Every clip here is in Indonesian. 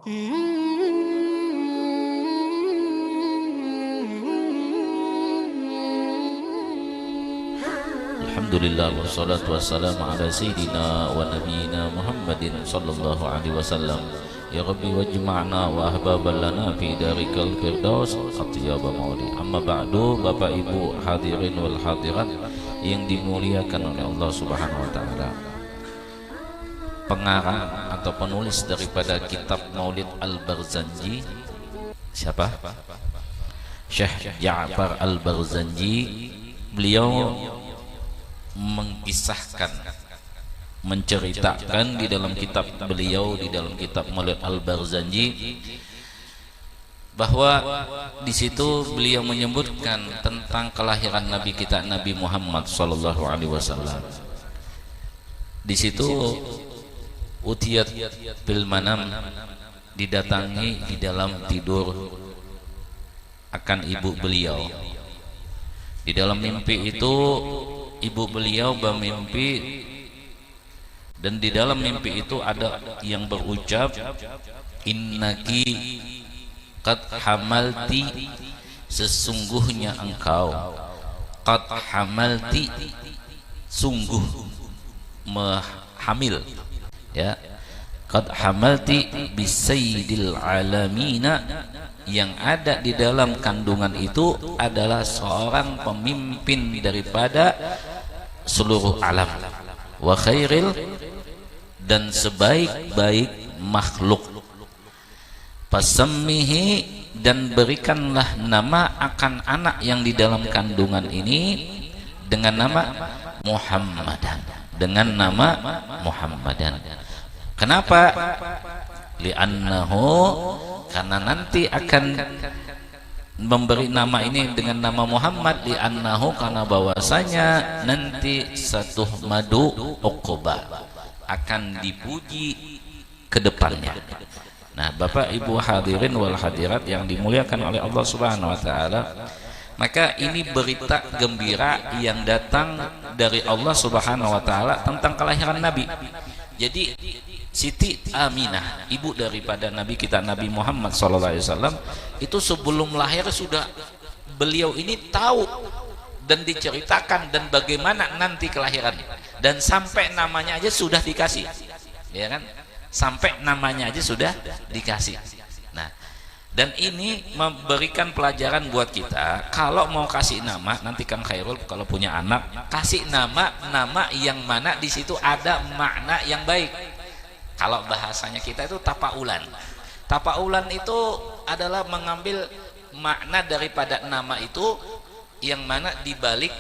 Alhamdulillah wassalatu wassalamu ala sayyidina wa nabiyyina Muhammadin sallallahu alaihi wasallam. Ya Rabbi wajma'na wa ahbaban lana fi darikal firdaus atyaba mauli. Amma ba'du, Bapak Ibu hadirin wal hadirat yang dimuliakan oleh Allah Subhanahu wa taala. Pengarang atau penulis daripada kitab Maulid Al-Barzanji siapa? Syekh Ja'far Al-Barzanji. Beliau mengisahkan, menceritakan di dalam kitab beliau, di dalam kitab Maulid Al-Barzanji, bahwa di situ beliau menyebutkan tentang kelahiran Nabi kita Nabi Muhammad sallallahu alaihi wasallam. Di situ utiyat bil manam, didatangi di dalam tidur akan ibu beliau. Di dalam mimpi itu ibu beliau bermimpi, dan di dalam mimpi itu ada yang berucap, innaki qad hamalti, sesungguhnya engkau, qad hamalti, sungguh hamil, ya, qad hamalti bisayyidil alamina, yang ada di dalam kandungan itu adalah seorang pemimpin daripada seluruh alam, wa khairil, dan sebaik-baik makhluk, fasammihi, dan berikanlah nama akan anak yang di dalam kandungan ini dengan nama Muhammadan, dengan nama Muhammadan. Kenapa? Li'annahu, karena nanti akan memberi nama ini dengan nama Muhammad, li'annahu, karena bahwasanya nanti satu madu uqbah, akan dipuji ke depannya. Nah, Bapak Ibu hadirin wal hadirat yang dimuliakan oleh Allah Subhanahu wa taala, maka ini berita gembira yang datang dari Allah Subhanahu wa taala tentang kelahiran Nabi. Jadi Siti Aminah, ibu daripada Nabi kita Nabi Muhammad SAW, itu sebelum lahir sudah beliau ini tahu dan diceritakan dan bagaimana nanti kelahirannya, dan sampai namanya aja sudah dikasih, ya kan? Sampai namanya aja sudah dikasih. Nah, dan ini memberikan pelajaran buat kita, kalau mau kasih nama nanti Kang Khairul kalau punya anak, kasih nama yang mana di situ ada makna yang baik. Kalau bahasanya kita itu tapaulan. Tapaulan itu adalah mengambil makna daripada nama itu yang mana dibalik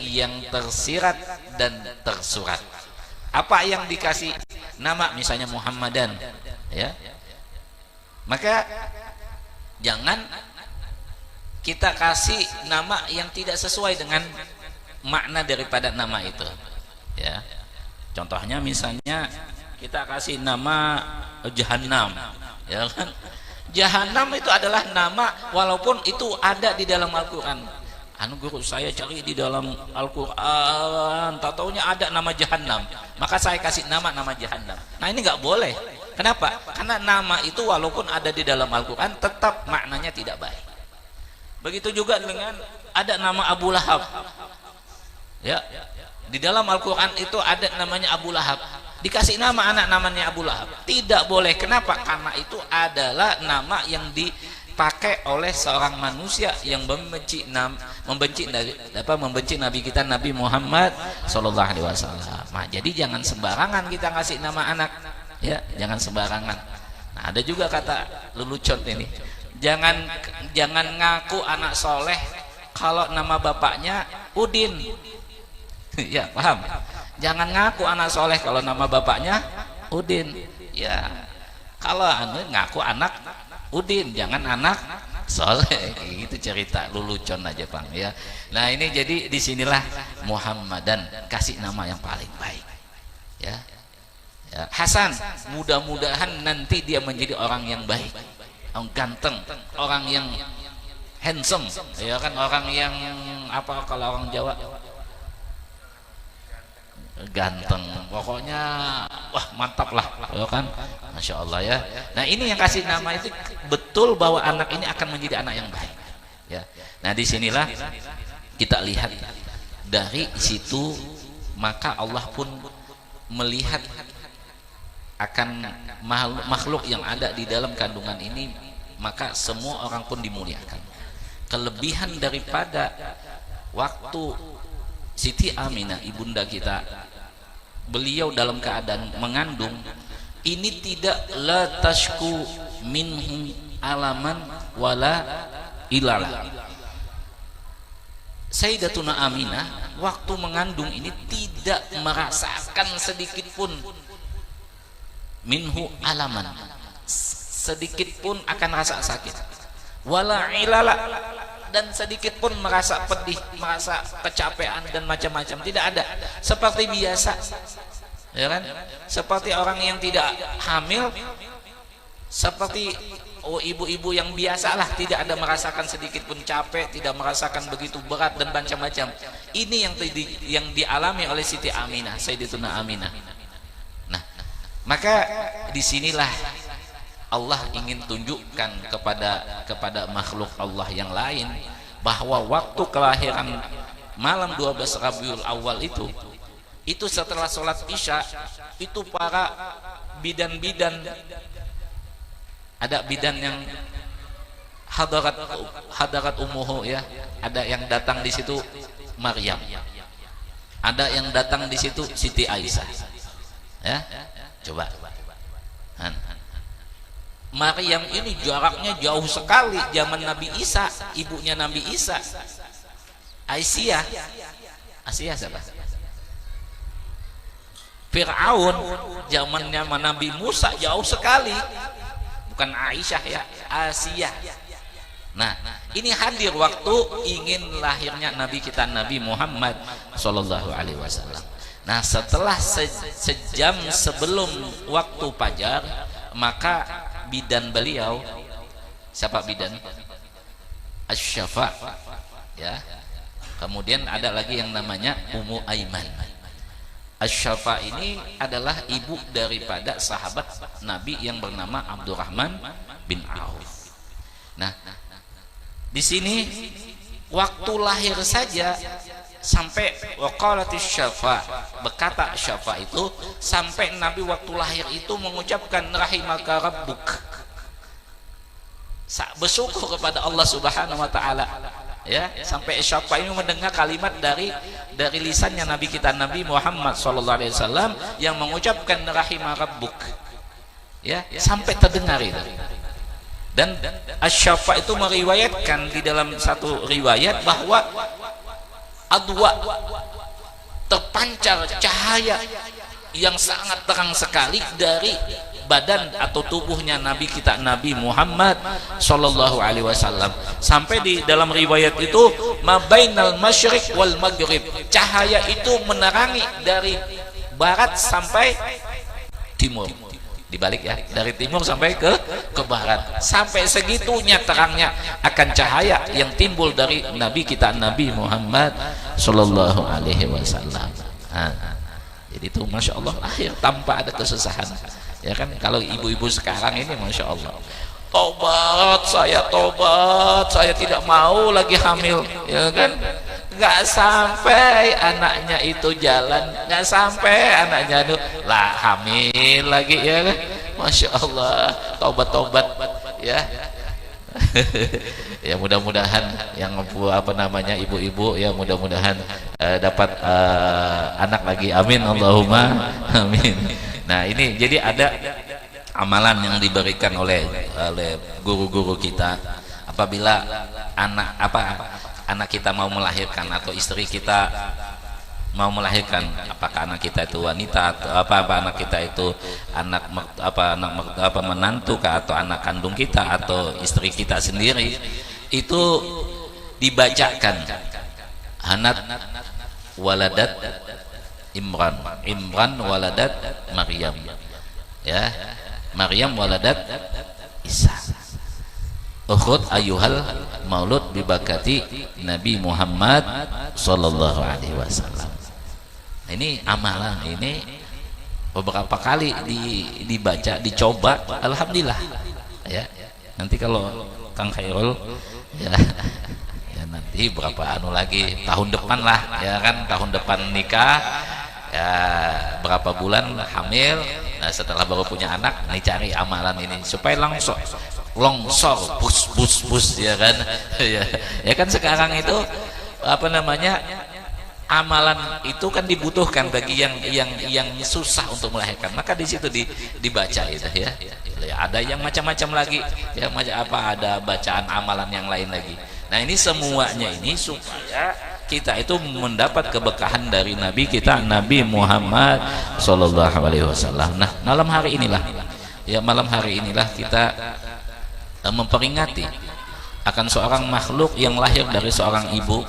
yang tersirat dan tersurat. Apa yang dikasih nama, misalnya Muhammadan, ya. Maka jangan kita kasih nama yang tidak sesuai dengan makna daripada nama itu, ya. Contohnya misalnya kita kasih nama Jahannam, ya kan? Jahannam itu adalah nama walaupun itu ada di dalam Al-Quran. Guru saya cari di dalam Al-Quran, tak taunya ada nama Jahannam, maka saya kasih nama Jahannam. Nah, ini nggak boleh. Kenapa? Karena nama itu walaupun ada di dalam Al-Quran tetap maknanya tidak baik. Begitu juga dengan ada nama Abu Lahab, ya. Di dalam Al-Quran itu ada namanya Abu Lahab, dikasih nama anak namanya Abu Lahab, tidak boleh. Kenapa? Karena itu adalah nama yang dipakai oleh seorang manusia yang membenci Nabi kita Nabi Muhammad Sallallahu Alaihi Wasallam. Nah, jadi jangan sembarangan kita ngasih nama anak, ya, jangan sembarangan. Nah, ada juga kata lelucon ini, jangan ngaku anak soleh kalau nama bapaknya Udin. Ya, paham? Jangan ngaku anak soleh kalau nama bapaknya Udin. Ya, kalau ngaku anak Udin, jangan anak soleh. Itu cerita lelucon aja, Bang, ya. Nah, ini jadi disinilah Muhammadan, kasih nama yang paling baik, ya. Ya, Hasan, mudah-mudahan nanti dia menjadi orang yang baik, orang ganteng, orang yang handsome, ya kan, orang yang apa kalau orang Jawa ganteng, pokoknya wah mantap lah, ya kan, masya Allah ya. Nah ini yang kasih nama itu betul bahwa anak ini akan menjadi anak yang baik ya. Nah disinilah kita lihat dari situ, maka Allah pun melihat akan makhluk yang ada di dalam kandungan ini, maka semua orang pun dimuliakan. Kelebihan daripada waktu Siti Aminah ibunda kita, beliau dalam keadaan mengandung ini tidak la tashku minhu alaman wala ilala. Sayyidatuna Aminah waktu mengandung ini tidak merasakan sedikit pun minhu alaman, sedikit pun akan rasa sakit, wala ilala, dan sedikit pun merasa pedih, merasa kecapean dan macam-macam, tidak ada. Seperti biasa, ya kan? Seperti orang yang tidak hamil, seperti ibu-ibu yang biasalah, tidak ada merasakan sedikit pun capek, tidak merasakan begitu berat dan macam-macam. Ini yang dialami oleh Siti Aminah, Sayyidatuna Aminah. Nah, maka disinilah Allah ingin tunjukkan kepada makhluk Allah yang lain bahwa waktu kelahiran malam 12 Rabiul Awal itu setelah sholat Isya, itu para bidan-bidan, ada bidan yang hadarat umuhu ya, ada yang datang di situ Maryam, ada yang datang di situ Siti Aisyah ya. Coba Maryam ini jaraknya jauh sekali, zaman Nabi Isa, ibunya Nabi Isa. Aisyah siapa? Fir'aun, zamannya Nabi Musa, jauh sekali. Bukan Aisyah ya, Asia. Nah, ini hadir waktu ingin lahirnya Nabi kita Nabi Muhammad Sallallahu Alaihi Wasallam. Nah, setelah sejam sebelum waktu fajar, maka bidan beliau, siapa bidan? Asy-Syafa ya. Kemudian ada lagi yang namanya Ummu Aiman. Asy-Syafa ini adalah ibu daripada sahabat Nabi yang bernama Abdurrahman bin Auf. Nah, di sini waktu lahir saja sampai waqalatis Syafa, berkata Syafa itu sampai Nabi waktu lahir itu mengucapkan rahimaka rabbuk, bersyukur kepada Allah Subhanahu wa taala ya, sampai Syafa ini mendengar kalimat dari lisannya Nabi kita Nabi Muhammad sallallahu alaihi wasallam yang mengucapkan rahimaka rabbuk ya, sampai terdengar itu. Dan Asy-Syafa itu meriwayatkan di dalam satu riwayat bahwa adwa, terpancar cahaya yang sangat terang sekali dari badan atau tubuhnya Nabi kita Nabi Muhammad Sallallahu Alaihi Wasallam, sampai di dalam riwayat itu mabainal masyriq wal maghrib, cahaya itu menerangi dari barat sampai timur, dibalik ya, dari timur sampai ke barat, sampai segitunya terangnya akan cahaya yang timbul dari Nabi kita Nabi Muhammad Sallallahu Alaihi Wasallam. Jadi itu masya Allah lahir tanpa ada kesusahan ya kan. Kalau ibu-ibu sekarang ini masya Allah, tobat saya tidak mau lagi hamil ya kan, nggak sampai anaknya itu jalan, nggak sampai anaknya itu lah hamil lagi ya kan. Masya Allah, tobat ya. Ya mudah-mudahan yang apa namanya ibu-ibu ya, mudah-mudahan dapat anak lagi, amin Allahumma amin. Nah ini jadi ada amalan yang diberikan oleh guru-guru kita apabila anak kita mau melahirkan atau istri kita mau melahirkan, apakah anak kita itu wanita atau apa anak kita itu anak menantu atau anak kandung kita atau istri kita sendiri, itu dibacakan Hanat waladat Imran waladat Maryam ya, Maryam waladat Isa, ukhud ayuhal maulud bibakati Nabi Muhammad Sallallahu Alaihi Wasallam. Ini amalan ini beberapa kali dibaca, dicoba, alhamdulillah ya. Nanti kalau Kang Khairul ya, ya nanti berapa anu lagi, tahun depan lah ya kan, tahun depan nikah ya, berapa bulan hamil, nah setelah baru punya anak nih cari amalan ini supaya longsor bus ya kan. Ya kan sekarang itu apa namanya, amalan itu kan dibutuhkan bagi yang susah untuk melahirkan, maka di situ dibaca itu ya. Ada yang macam-macam lagi ya, macam apa, ada bacaan amalan yang lain lagi. Nah ini semuanya ini supaya kita itu mendapat keberkahan dari Nabi kita, Nabi Muhammad Sallallahu Alaihi Wasallam. Nah malam hari inilah kita memperingati akan seorang makhluk yang lahir dari seorang ibu,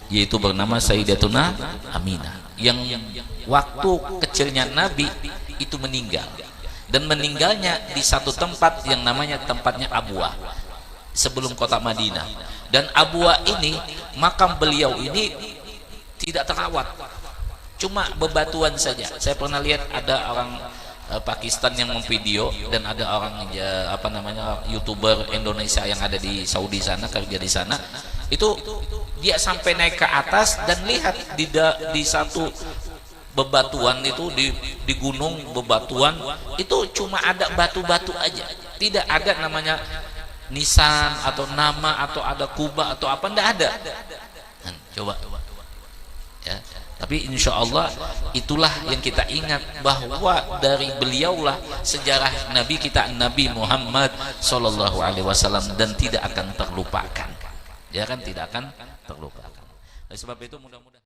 yaitu bernama Sayyidatuna Aminah, yang waktu kecilnya Nabi itu meninggal, dan meninggalnya di satu tempat yang namanya tempatnya Abwa sebelum kota Madinah. Dan Abwa ini, makam beliau ini tidak terawat, cuma bebatuan saja. Saya pernah lihat ada orang Pakistan yang memvideo, dan ada orang ya, apa namanya, YouTuber Indonesia yang ada di Saudi sana, kerja di sana, itu dia sampai naik ke atas dan lihat di satu bebatuan itu, di gunung bebatuan itu cuma ada batu-batu aja, tidak ada namanya nisan atau nama atau ada kubah atau apa, enggak ada. Coba ya. Tapi insya Allah itulah yang kita ingat, bahwa dari beliaulah sejarah Nabi kita, Nabi Muhammad Sallallahu Alaihi Wasallam, dan tidak akan terlupakan ya kan, tidak akan terlupakan. Oleh sebab itu mudah-mudahan